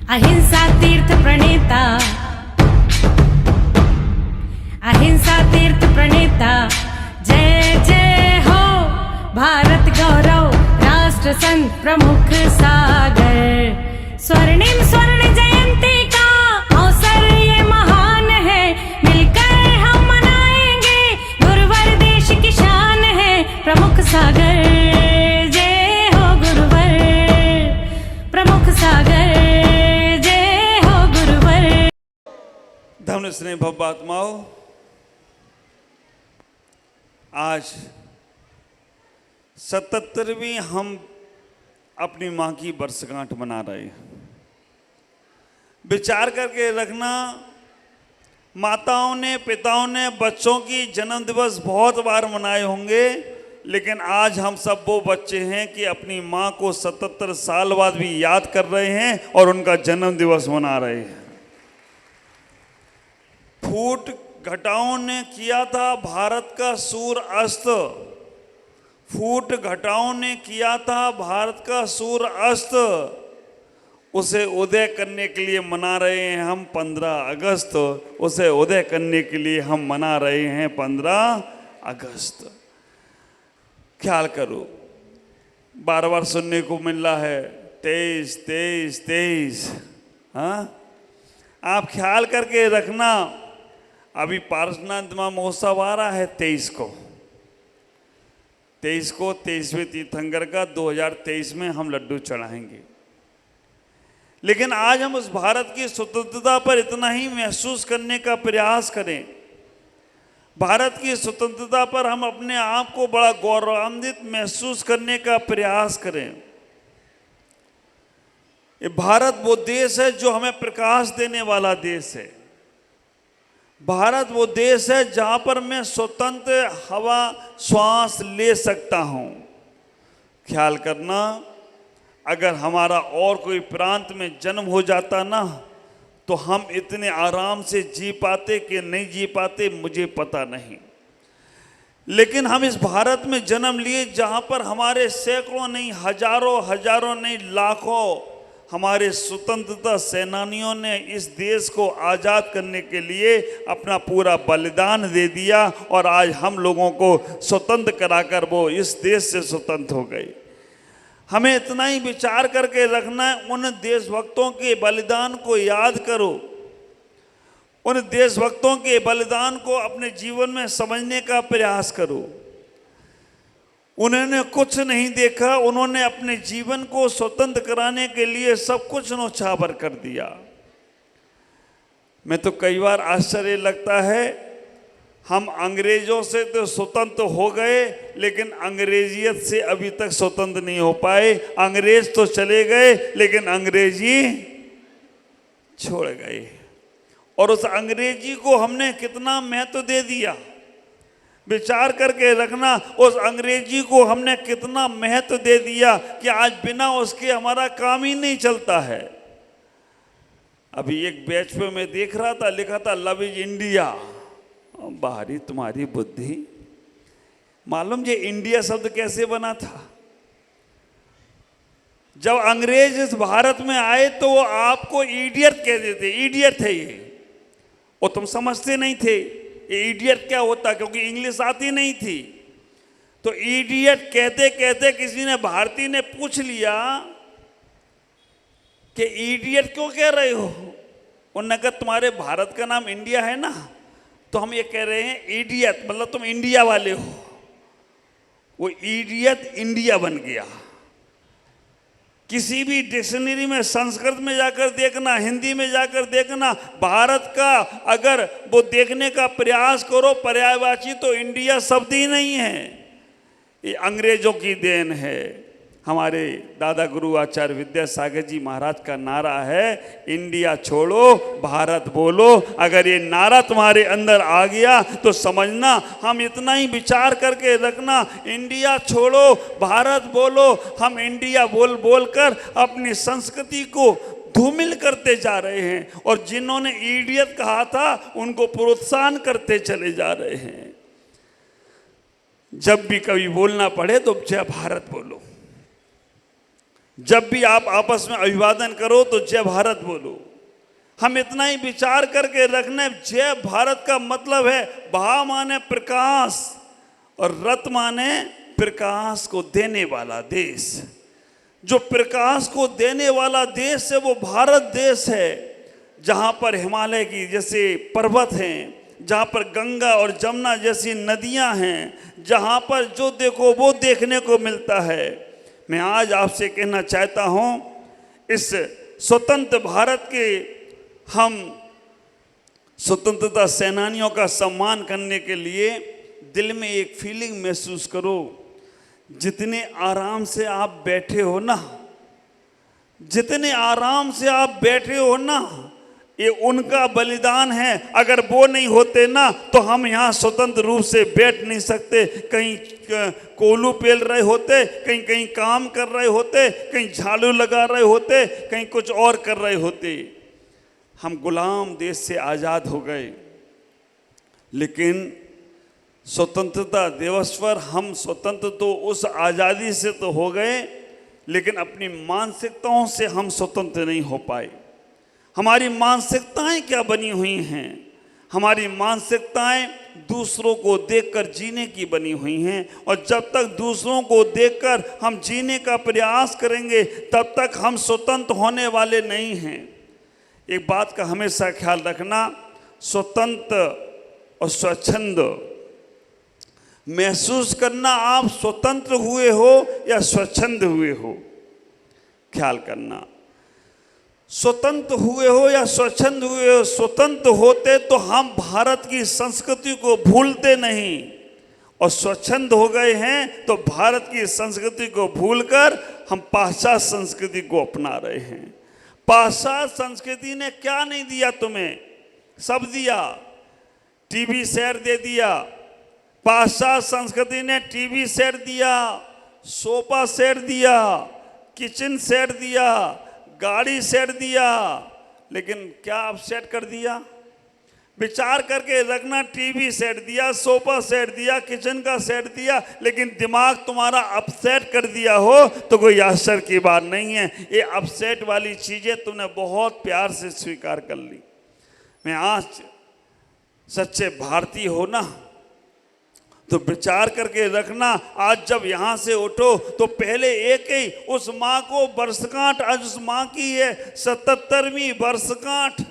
अहिंसा तीर्थ प्रणेता, अहिंसा तीर्थ प्रणेता, जय जय हो भारत गौरव राष्ट्र संत प्रमुख सागर। स्वर्णिम स्वर्ण जयंती का अवसर ये महान है, मिलकर हम मनाएंगे गुरुवर देश की शान है प्रमुख सागर। जय हो गुरुवर प्रमुख सागर, जय हो गुरुवर। धन्य स्नेह भव्य आत्माओं, आज 77वीं हम अपनी माँ की वर्षगांठ मना रहे हैं। विचार करके रखना, माताओं ने, पिताओं ने बच्चों की जन्म दिवस बहुत बार मनाए होंगे, लेकिन आज हम सब वो बच्चे हैं कि अपनी माँ को 77 साल बाद भी याद कर रहे हैं और उनका जन्म दिवस मना रहे हैं। फूट घटाओं ने किया था भारत का सूर्य अस्त, फूट घटाओं ने किया था भारत का सूर्य अस्त, उसे उदय करने के लिए मना रहे हैं हम 15 अगस्त, उसे उदय करने के लिए हम मना रहे हैं 15 अगस्त। ख्याल करो, बार बार सुनने को मिल रहा है 23 23 23। हाँ, आप ख्याल करके रखना, अभी पारसनाथ महोत्सव आ रहा है 23 को, 23वें तीर्थंकर का 2023 में हम लड्डू चढ़ाएंगे। लेकिन आज हम उस भारत की स्वतंत्रता पर इतना ही महसूस करने का प्रयास करें। भारत की स्वतंत्रता पर हम अपने आप को बड़ा गौरवान्वित महसूस करने का प्रयास करें। ये भारत वो देश है जो हमें प्रकाश देने वाला देश है। भारत वो देश है जहाँ पर मैं स्वतंत्र हवा श्वास ले सकता हूँ। ख्याल करना, अगर हमारा और कोई प्रांत में जन्म हो जाता ना, तो हम इतने आराम से जी पाते कि नहीं जी पाते मुझे पता नहीं। लेकिन हम इस भारत में जन्म लिए जहाँ पर हमारे सैकड़ों नहीं, हजारों नहीं, लाखों हमारे स्वतंत्रता सेनानियों ने इस देश को आज़ाद करने के लिए अपना पूरा बलिदान दे दिया और आज हम लोगों को स्वतंत्र कराकर वो इस देश से स्वतंत्र हो गए। हमें इतना ही विचार करके रखना है, उन देशभक्तों के बलिदान को याद करो, उन देशभक्तों के बलिदान को अपने जीवन में समझने का प्रयास करो। उन्होंने कुछ नहीं देखा, उन्होंने अपने जीवन को स्वतंत्र कराने के लिए सब कुछ न्योछावर कर दिया। मैं तो कई बार आश्चर्य लगता है, हम अंग्रेजों से तो स्वतंत्र हो गए, लेकिन अंग्रेजियत से अभी तक स्वतंत्र नहीं हो पाए। अंग्रेज तो चले गए, लेकिन अंग्रेजी छोड़ गए। और उस अंग्रेजी को हमने कितना महत्व दे दिया। विचार करके रखना, उस अंग्रेजी को हमने कितना महत्व दे दिया कि आज बिना उसके हमारा काम ही नहीं चलता है। अभी एक बैच पे मैं देख रहा था, लिखा था लव इज इंडिया। बाहरी तुम्हारी बुद्धि, मालूम ये इंडिया शब्द कैसे बना था? जब अंग्रेज इस भारत में आए तो वो आपको इडियट कहते थे, इडियट थे ये, और तुम समझते नहीं थे इडियट क्या होता, क्योंकि इंग्लिश आती नहीं थी। तो इडियट कहते कहते किसी ने, भारतीय ने पूछ लिया कि इडियट क्यों कह रहे हो? उन्होंने कहा तुम्हारे भारत का नाम इंडिया है ना, तो हम ये कह रहे हैं इडियट, मतलब तुम इंडिया वाले हो। वो इडियट इंडिया बन गया। किसी भी डिक्शनरी में संस्कृत में जाकर देखना, हिंदी में जाकर देखना, भारत का अगर वो देखने का प्रयास करो, पर्यायवाची तो इंडिया शब्द ही नहीं है। ये अंग्रेजों की देन है। हमारे दादा गुरु आचार्य विद्यासागर जी महाराज का नारा है, इंडिया छोड़ो भारत बोलो। अगर ये नारा तुम्हारे अंदर आ गया तो समझना, हम इतना ही विचार करके रखना, इंडिया छोड़ो भारत बोलो। हम इंडिया बोल बोल कर अपनी संस्कृति को धूमिल करते जा रहे हैं, और जिन्होंने इडियट कहा था उनको प्रोत्साहन करते चले जा रहे हैं। जब भी कभी बोलना पड़े तो जय भारत बोलो। जब भी आप आपस में अभिवादन करो तो जय भारत बोलो। हम इतना ही विचार करके रखने, जय भारत का मतलब है भा माने प्रकाश और रत माने प्रकाश को देने वाला देश। जो प्रकाश को देने वाला देश है वो भारत देश है, जहाँ पर हिमालय की जैसे पर्वत हैं, जहाँ पर गंगा और जमुना जैसी नदियाँ हैं, जहाँ पर जो देखो वो देखने को मिलता है। मैं आज आपसे कहना चाहता हूँ, इस स्वतंत्र भारत के हम स्वतंत्रता सेनानियों का सम्मान करने के लिए दिल में एक फीलिंग महसूस करो। जितने आराम से आप बैठे हो ना, जितने आराम से आप बैठे हो ना, ये उनका बलिदान है। अगर वो नहीं होते ना तो हम यहाँ स्वतंत्र रूप से बैठ नहीं सकते। कहीं कोलू पेल रहे होते, कहीं कहीं काम कर रहे होते, कहीं झाड़ू लगा रहे होते, कहीं कुछ और कर रहे होते। हम गुलाम देश से आज़ाद हो गए, लेकिन स्वतंत्रता दिवस पर हम स्वतंत्र तो उस आज़ादी से तो हो गए, लेकिन अपनी मानसिकताओं से हम स्वतंत्र नहीं हो पाए। हमारी मानसिकताएं क्या बनी हुई हैं? हमारी मानसिकताएं दूसरों को देखकर जीने की बनी हुई हैं, और जब तक दूसरों को देखकर हम जीने का प्रयास करेंगे तब तक हम स्वतंत्र होने वाले नहीं हैं। एक बात का हमेशा ख्याल रखना, स्वतंत्र और स्वच्छंद महसूस करना, आप स्वतंत्र हुए हो या स्वच्छंद हुए हो, ख्याल करना। स्वतंत्र हुए हो या स्वच्छंद हुए हो, स्वतंत्र होते तो हम भारत की संस्कृति को भूलते नहीं, और स्वच्छंद हो गए हैं तो भारत की संस्कृति को भूलकर हम पाश्चात्य संस्कृति को अपना रहे हैं। पाश्चात्य संस्कृति ने क्या नहीं दिया तुम्हें? सब दिया। टीवी सेट दे दिया। पाश्चात्य संस्कृति ने टीवी सेट दिया, सोफा सेट दिया, किचन सेट दिया, गाड़ी सेट दिया, लेकिन क्या आप सेट कर दिया? विचार करके रखना, टीवी सेट दिया, सोफा सेट दिया, किचन का सेट दिया, लेकिन दिमाग तुम्हारा अपसेट कर दिया हो तो कोई आश्चर्य की बात नहीं है। ये अपसेट वाली चीज़ें तुमने बहुत प्यार से स्वीकार कर ली। मैं आज सच्चे भारतीय हो ना तो विचार करके रखना, आज जब यहाँ से उठो तो पहले एक ही उस माँ को वर्षगांठ, आज उस माँ की है 77वीं वर्षगांठ,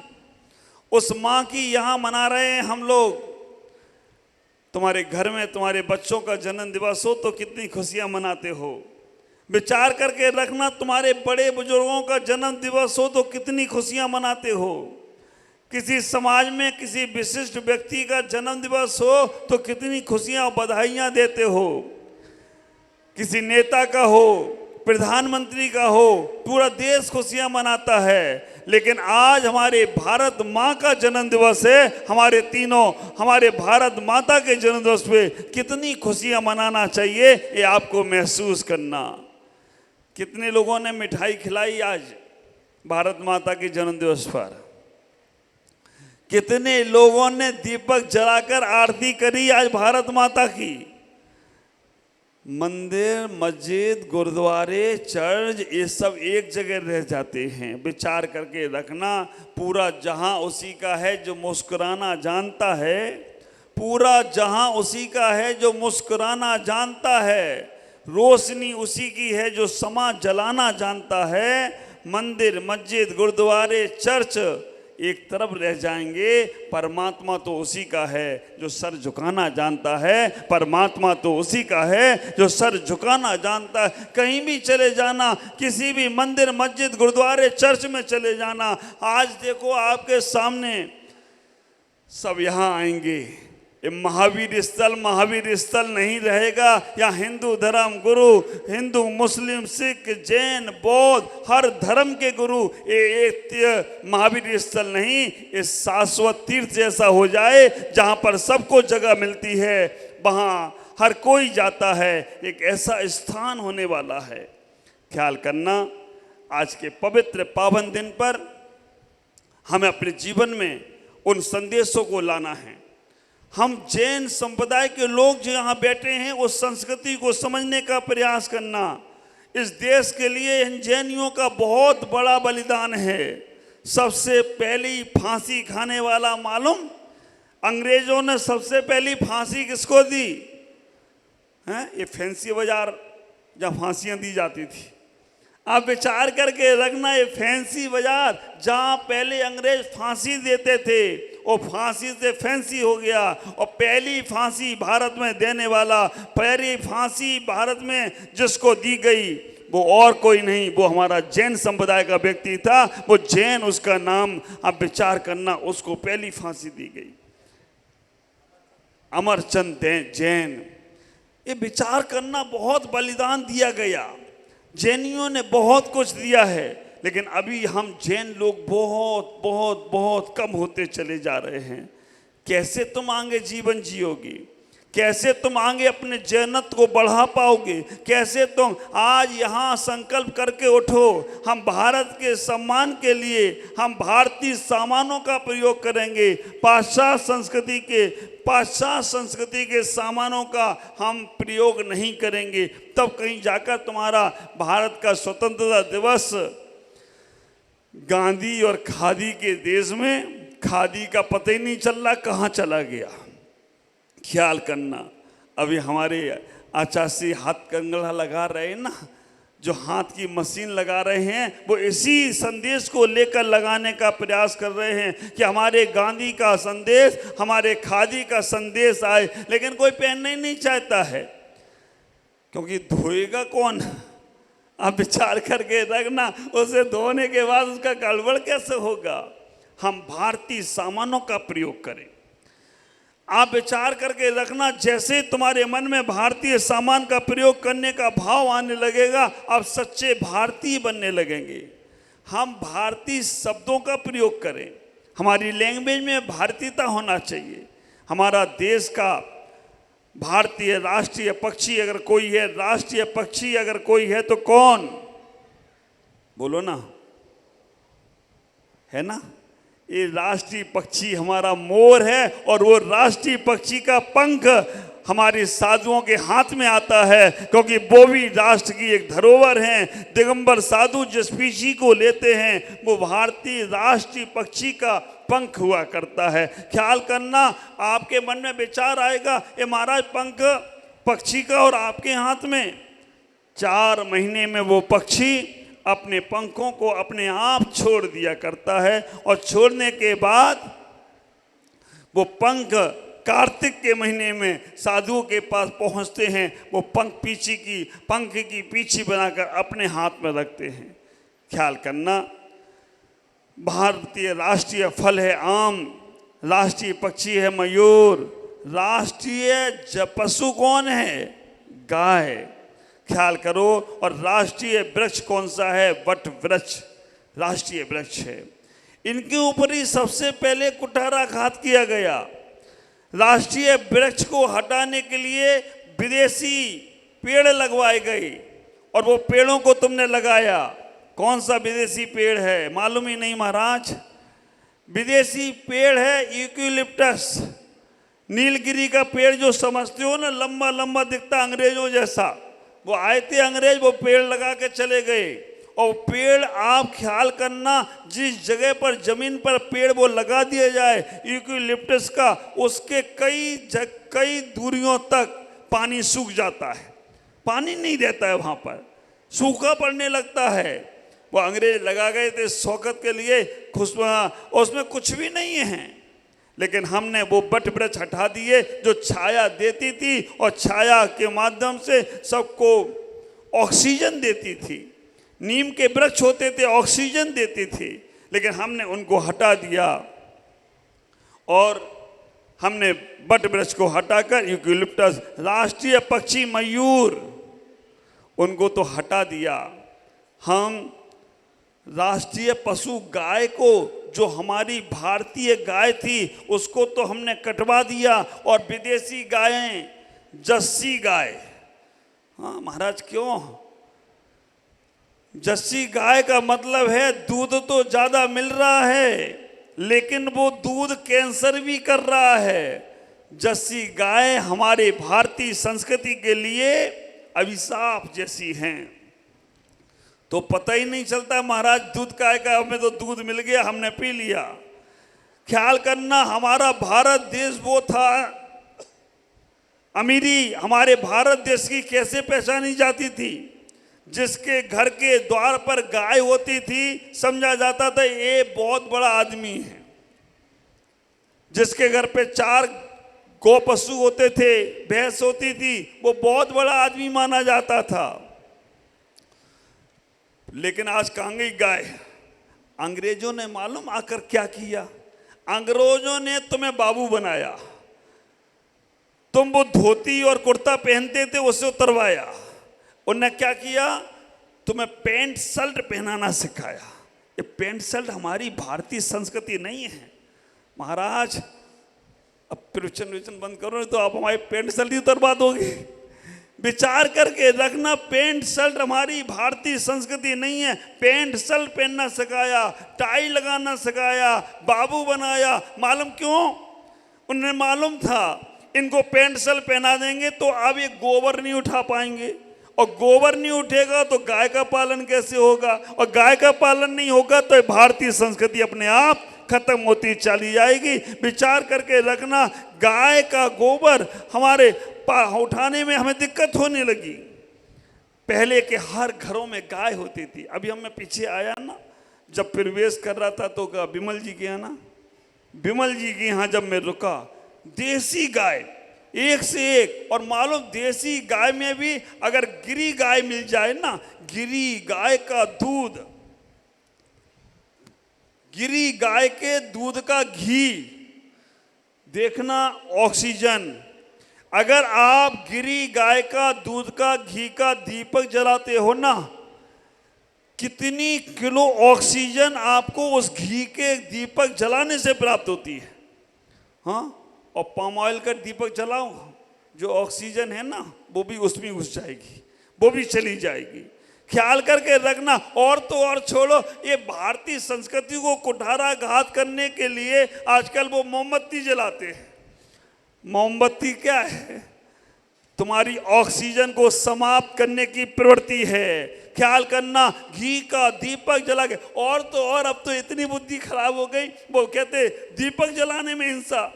उस माँ की यहाँ मना रहे हैं हम लोग। तुम्हारे घर में तुम्हारे बच्चों का जन्म दिवस हो तो कितनी खुशियाँ मनाते हो। विचार करके रखना, तुम्हारे बड़े बुजुर्गों का जन्म दिवस हो तो कितनी खुशियाँ मनाते हो। किसी समाज में किसी विशिष्ट व्यक्ति का जन्म दिवस हो तो कितनी खुशियां और बधाइयां देते हो। किसी नेता का हो, प्रधानमंत्री का हो, पूरा देश खुशियां मनाता है। लेकिन आज हमारे भारत माँ का जन्म दिवस है, हमारे भारत माता के जन्म दिवस पे कितनी खुशियां मनाना चाहिए, ये आपको महसूस करना। कितने लोगों ने मिठाई खिलाई आज भारत माता के जन्म दिवस पर? कितने लोगों ने दीपक जलाकर आरती करी आज भारत माता की? मंदिर, मस्जिद, गुरुद्वारे, चर्च, ये सब एक जगह रह जाते हैं। विचार करके रखना, पूरा जहां उसी का है जो मुस्कुराना जानता है। पूरा जहां उसी का है जो मुस्कुराना जानता है। रोशनी उसी की है जो समा जलाना जानता है। मंदिर, मस्जिद, गुरुद्वारे, चर्च एक तरफ रह जाएंगे, परमात्मा तो उसी का है जो सर झुकाना जानता है। परमात्मा तो उसी का है जो सर झुकाना जानता है। कहीं भी चले जाना, किसी भी मंदिर, मस्जिद, गुरुद्वारे, चर्च में चले जाना, आज देखो आपके सामने सब यहाँ आएंगे। ये महावीर स्थल नहीं रहेगा। यहाँ हिंदू धर्म गुरु, हिंदू, मुस्लिम, सिख, जैन, बौद्ध, हर धर्म के गुरु, ये एक महावीर स्थल नहीं, ये शाश्वत तीर्थ जैसा हो जाए जहाँ पर सबको जगह मिलती है, वहाँ हर कोई जाता है। एक ऐसा स्थान होने वाला है। ख्याल करना, आज के पवित्र पावन दिन पर हमें अपने जीवन में उन संदेशों को लाना है। हम जैन संप्रदाय के लोग जो यहाँ बैठे हैं उस संस्कृति को समझने का प्रयास करना। इस देश के लिए इन जैनियों का बहुत बड़ा बलिदान है। सबसे पहली फांसी खाने वाला मालूम, अंग्रेजों ने सबसे पहली फांसी किसको दी है? ये फैंसी बाजार जहाँ फांसियाँ दी जाती थी। आप विचार करके रखना, ये फैंसी बाजार जहाँ पहले अंग्रेज फांसी देते थे और फांसी से फैंसी हो गया। और पहली फांसी भारत में देने वाला, पहली फांसी भारत में जिसको दी गई वो और कोई नहीं, वो हमारा जैन संप्रदाय का व्यक्ति था। वो जैन, उसका नाम आप विचार करना, उसको पहली फांसी दी गई, अमरचंद जैन। ये विचार करना, बहुत बलिदान दिया गया, जैनियों ने बहुत कुछ दिया है। लेकिन अभी हम जैन लोग बहुत बहुत बहुत कम होते चले जा रहे हैं। कैसे तुम आगे जीवन जियोगे? कैसे तुम आगे अपने जैनत्व को बढ़ा पाओगे? कैसे तुम आज यहाँ संकल्प करके उठो, हम भारत के सम्मान के लिए हम भारतीय सामानों का प्रयोग करेंगे, पाश्चात्य संस्कृति के सामानों का हम प्रयोग नहीं करेंगे, तब कहीं जाकर तुम्हारा भारत का स्वतंत्रता दिवस गांधी और खादी के देश में, खादी का पता ही नहीं चल रहा कहाँ चला गया। ख्याल करना, अभी हमारे आचार्य हाथ कंगला लगा रहे हैं ना, जो हाथ की मशीन लगा रहे हैं, वो इसी संदेश को लेकर लगाने का प्रयास कर रहे हैं कि हमारे गांधी का संदेश, हमारे खादी का संदेश आए। लेकिन कोई पहनना ही नहीं चाहता है, क्योंकि धोएगा कौन? आप विचार करके रखना, उसे धोने के बाद उसका गड़बड़ कैसे होगा? हम भारतीय सामानों का प्रयोग करें। आप विचार करके रखना, जैसे तुम्हारे मन में भारतीय सामान का प्रयोग करने का भाव आने लगेगा, आप सच्चे भारतीय बनने लगेंगे। हम भारतीय शब्दों का प्रयोग करें, हमारी लैंग्वेज में भारतीयता होना चाहिए। हमारा देश का भारतीय राष्ट्रीय पक्षी अगर कोई है, राष्ट्रीय पक्षी अगर कोई है तो कौन? बोलो ना, है ना? ये राष्ट्रीय पक्षी हमारा मोर है, और वो राष्ट्रीय पक्षी का पंख हमारे साधुओं के हाथ में आता है, क्योंकि वो भी राष्ट्र की एक धरोहर हैं। दिगंबर साधु जिस पीछी को लेते हैं वो भारतीय राष्ट्रीय पक्षी का पंख हुआ करता है। ख्याल करना, आपके मन में विचार आएगा, ये महाराज पंख पक्षी का और आपके हाथ में। 4 महीने में वो पक्षी अपने पंखों को अपने आप छोड़ दिया करता है, और छोड़ने के बाद वो पंख कार्तिक के महीने में साधुओं के पास पहुंचते हैं। वो पंख की पीछी बनाकर अपने हाथ में रखते हैं। ख्याल करना, भारतीय राष्ट्रीय फल है आम, राष्ट्रीय पक्षी है मयूर, राष्ट्रीय पशु कौन है? गाय। ख्याल करो, और राष्ट्रीय वृक्ष कौन सा है? वट वृक्ष राष्ट्रीय वृक्ष है। इनके ऊपर ही सबसे पहले कुठाराघात किया गया। राष्ट्रीय वृक्ष को हटाने के लिए विदेशी पेड़ लगवाए गए, और वो पेड़ों को तुमने लगाया। कौन सा विदेशी पेड़ है? मालूम ही नहीं महाराज। विदेशी पेड़ है यूकेलिप्टस, नीलगिरी का पेड़ जो समझते हो ना, लंबा लंबा दिखता अंग्रेजों जैसा। वो आए थे अंग्रेज, वो पेड़ लगा के चले गए। और पेड़, आप ख्याल करना, जिस जगह पर जमीन पर पेड़ वो लगा दिया जाए यूकेलिप्टस का, उसके कई दूरियों तक पानी सूख जाता है, पानी नहीं रहता है, वहाँ पर सूखा पड़ने लगता है। वो अंग्रेज लगा गए थे शौकत के लिए, खुशबू उसमें कुछ भी नहीं है। लेकिन हमने वो वट वृक्ष हटा दिए जो छाया देती थी, और छाया के माध्यम से सबको ऑक्सीजन देती थी। नीम के वृक्ष होते थे, ऑक्सीजन देते थे, लेकिन हमने उनको हटा दिया, और हमने वट वृक्ष को हटाकर यूकेलिप्टस, राष्ट्रीय पक्षी मयूर, उनको तो हटा दिया। हम राष्ट्रीय पशु गाय को, जो हमारी भारतीय गाय थी, उसको तो हमने कटवा दिया, और विदेशी गायें, जर्सी गाय। हाँ महाराज, क्यों? जर्सी गाय का मतलब है दूध तो ज़्यादा मिल रहा है, लेकिन वो दूध कैंसर भी कर रहा है। जर्सी गाय हमारे भारतीय संस्कृति के लिए अभिशाप जैसी हैं। तो पता ही नहीं चलता महाराज दूध का है का, हमें तो दूध मिल गया, हमने पी लिया। ख्याल करना, हमारा भारत देश वो था, अमीरी हमारे भारत देश की कैसे पहचानी जाती थी? जिसके घर के द्वार पर गाय होती थी समझा जाता था ये बहुत बड़ा आदमी है। जिसके घर पे 4 गौ पशु होते थे, भैंस होती थी, वो बहुत बड़ा आदमी माना जाता था। लेकिन आज कहाँ गई गाय? अंग्रेजों ने मालूम आकर क्या किया? अंग्रेजों ने तुम्हें बाबू बनाया, तुम वो धोती और कुर्ता पहनते थे उसे उतरवाया। उन्होंने क्या किया? तुम्हें पैंट शर्ट पहनाना सिखाया। ये पैंट शर्ट हमारी भारतीय संस्कृति नहीं है महाराज। अब प्रवचन बंद करो नहीं तो आप हमारे पैंट शर्ट ही उतरवा दोगे। विचार करके रखना, पैंट शर्ट हमारी भारतीय संस्कृति नहीं है। पैंट शर्ट पहनना सिखाया, टाई लगाना सिखाया, बाबू बनाया। मालूम क्यों? उन्हें मालूम था इनको पैंट शर्ट पहना देंगे तो अब ये गोबर नहीं उठा पाएंगे, और गोबर नहीं उठेगा तो गाय का पालन कैसे होगा, और गाय का पालन नहीं होगा तो भारतीय संस्कृति अपने आप खत्म होती चली जाएगी। विचार करके रखना, गाय का गोबर हमारे उठाने में हमें दिक्कत होने लगी। पहले के हर घरों में गाय होती थी। अभी हम मैं पीछे आया ना, जब प्रवेश कर रहा था तो क्या विमल जी के यहाँ ना, विमल जी के यहाँ जब मैं रुका, देसी गाय एक से एक। और मालूम देसी गाय में भी अगर गिरी गाय मिल जाए ना, गिरी गाय का दूध, गिरी गाय के दूध का घी, देखना ऑक्सीजन। अगर आप गिरी गाय का दूध का घी का दीपक जलाते हो ना, कितनी किलो ऑक्सीजन आपको उस घी के दीपक जलाने से प्राप्त होती है। हाँ, और पाम ऑयल का दीपक जलाओ, जो ऑक्सीजन है ना वो भी उसमें घुस जाएगी, वो भी चली जाएगी। ख्याल करके रखना। और तो और छोड़ो, ये भारतीय संस्कृति को कुठाराघात करने के लिए आजकल वो मोमबत्ती जलाते हैं। मोमबत्ती क्या है? तुम्हारी ऑक्सीजन को समाप्त करने की प्रवृत्ति है। ख्याल करना, घी का दीपक जला के। और तो और अब तो इतनी बुद्धि खराब हो गई, वो कहते दीपक जलाने में हिंसा,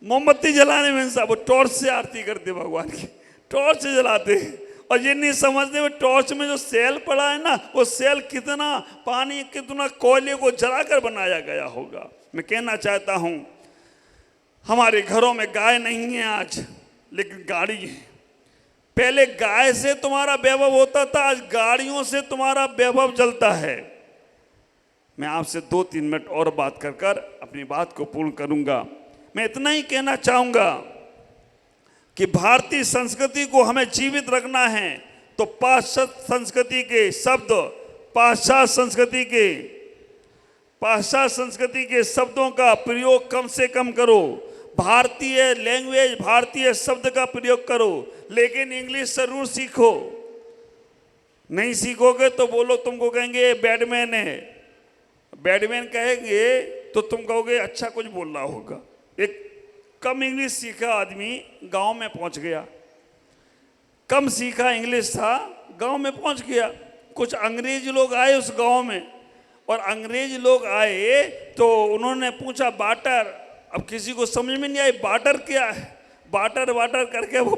मोमबत्ती जलाने में हिंसा। वो टॉर्च से आरती करते भगवान की, टॉर्च से जलाते हैं। और ये नहीं समझते वो टॉर्च में जो सेल पड़ा है ना, वो सेल कितना पानी, कितना कोयले को जलाकर बनाया गया होगा। मैं कहना चाहता हूं, हमारे घरों में गाय नहीं है आज, लेकिन गाड़ी है। पहले गाय से तुम्हारा वैभव होता था, आज गाड़ियों से तुम्हारा वैभव जलता है। मैं आपसे 2-3 मिनट और बात कर कर अपनी बात को पूर्ण करूंगा। मैं इतना ही कहना चाहूंगा कि भारतीय संस्कृति को हमें जीवित रखना है तो पाश्चात्य संस्कृति के शब्द, पाश्चात्य संस्कृति के शब्दों का प्रयोग कम से कम करो। भारतीय लैंग्वेज, भारतीय शब्द का प्रयोग करो, लेकिन इंग्लिश जरूर सीखो। नहीं सीखोगे तो वो लोग तुमको कहेंगे बैडमैन है, बैडमैन कहेंगे तो तुम कहोगे अच्छा कुछ बोल रहा होगा। एक कम इंग्लिश सीखा आदमी गांव में पहुंच गया, कम सीखा इंग्लिश था, गांव में पहुंच गया। कुछ अंग्रेज लोग आए उस गांव में, और अंग्रेज लोग आए तो उन्होंने पूछा बाटर। अब किसी को समझ में नहीं आई बाटर क्या है। बाटर बाटर करके वो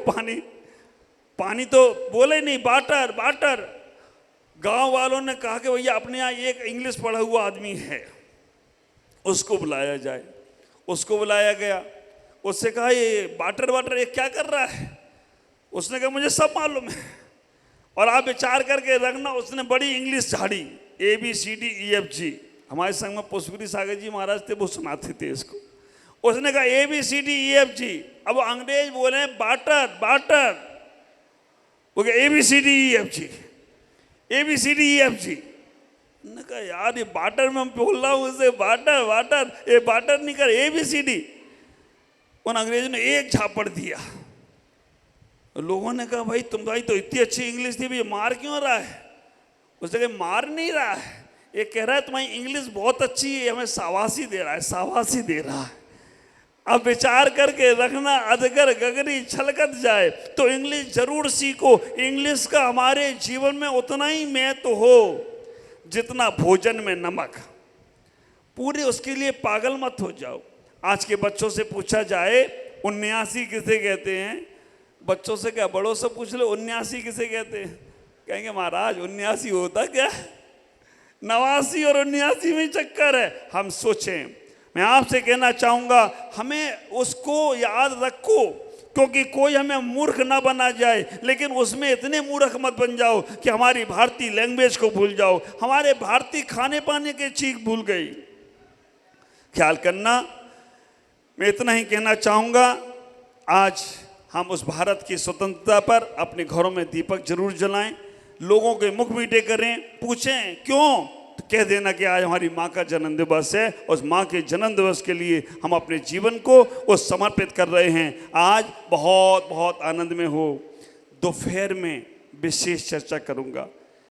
पानी तो बोले नहीं, बाटर बाटर। गांव वालों ने कहा कि भैया अपने यहाँ एक इंग्लिश पढ़ा हुआ आदमी है, उसको बुलाया जाए। उसको बुलाया गया, उससे कहा ये बाटर वाटर ये क्या कर रहा है? उसने कहा मुझे सब मालूम है। और आप विचार करके रखना, उसने बड़ी इंग्लिश झाड़ी, ABCDEFG। हमारे संग में पुष्पगिरी सागर जी महाराज थे, वो सुनाते थे इसको। उसने कहा ABCDEFG। अब अंग्रेज बोले बाटर बाटर, वो कहा ABCDEFG ABCDEFG। ने कहा यार ये बाटर में हम बोल रहा हूँ उसे बाटर बाटर, ये बाटर नहीं कर ABCD। उन अंग्रेजों ने एक झापड़ दिया। लोगों ने कहा भाई तुम भाई तो इतनी अच्छी इंग्लिश थी, भाई मार क्यों रहा है? उसने कहा मार नहीं रहा है, ये कह रहा है तुम्हारी इंग्लिश बहुत अच्छी है, हमें शाबाशी दे रहा है, शाबाशी दे रहा है। अब विचार करके रखना, अधगर गगरी छलकत जाए तो इंग्लिश जरूर सीखो। इंग्लिश का हमारे जीवन में उतना ही महत्व हो जितना भोजन में नमक। पूरे उसके लिए पागल मत हो जाओ। आज के बच्चों से पूछा जाए 79 किसे कहते हैं, बच्चों से क्या बड़ों से पूछ लो 79 किसे कहते हैं, कहेंगे महाराज 79 होता क्या, 89 और 79 में चक्कर है। हम सोचें, मैं आपसे कहना चाहूँगा हमें उसको याद रखो, क्योंकि कोई हमें मूर्ख ना बना जाए, लेकिन उसमें इतने मूर्ख मत बन जाओ कि हमारी भारतीय लैंग्वेज को भूल जाओ, हमारे भारतीय खाने पाने के चीज भूल गई। ख्याल करना। मैं इतना ही कहना चाहूँगा, आज हम उस भारत की स्वतंत्रता पर अपने घरों में दीपक जरूर जलाएं, लोगों के मुख मीठे करें, पूछें क्यों, तो कह देना कि आज हमारी माँ का जन्म दिवस है, उस माँ के जन्म दिवस के लिए हम अपने जीवन को उस समर्पित कर रहे हैं। आज बहुत बहुत आनंद में हो। दोपहर में विशेष चर्चा करूँगा।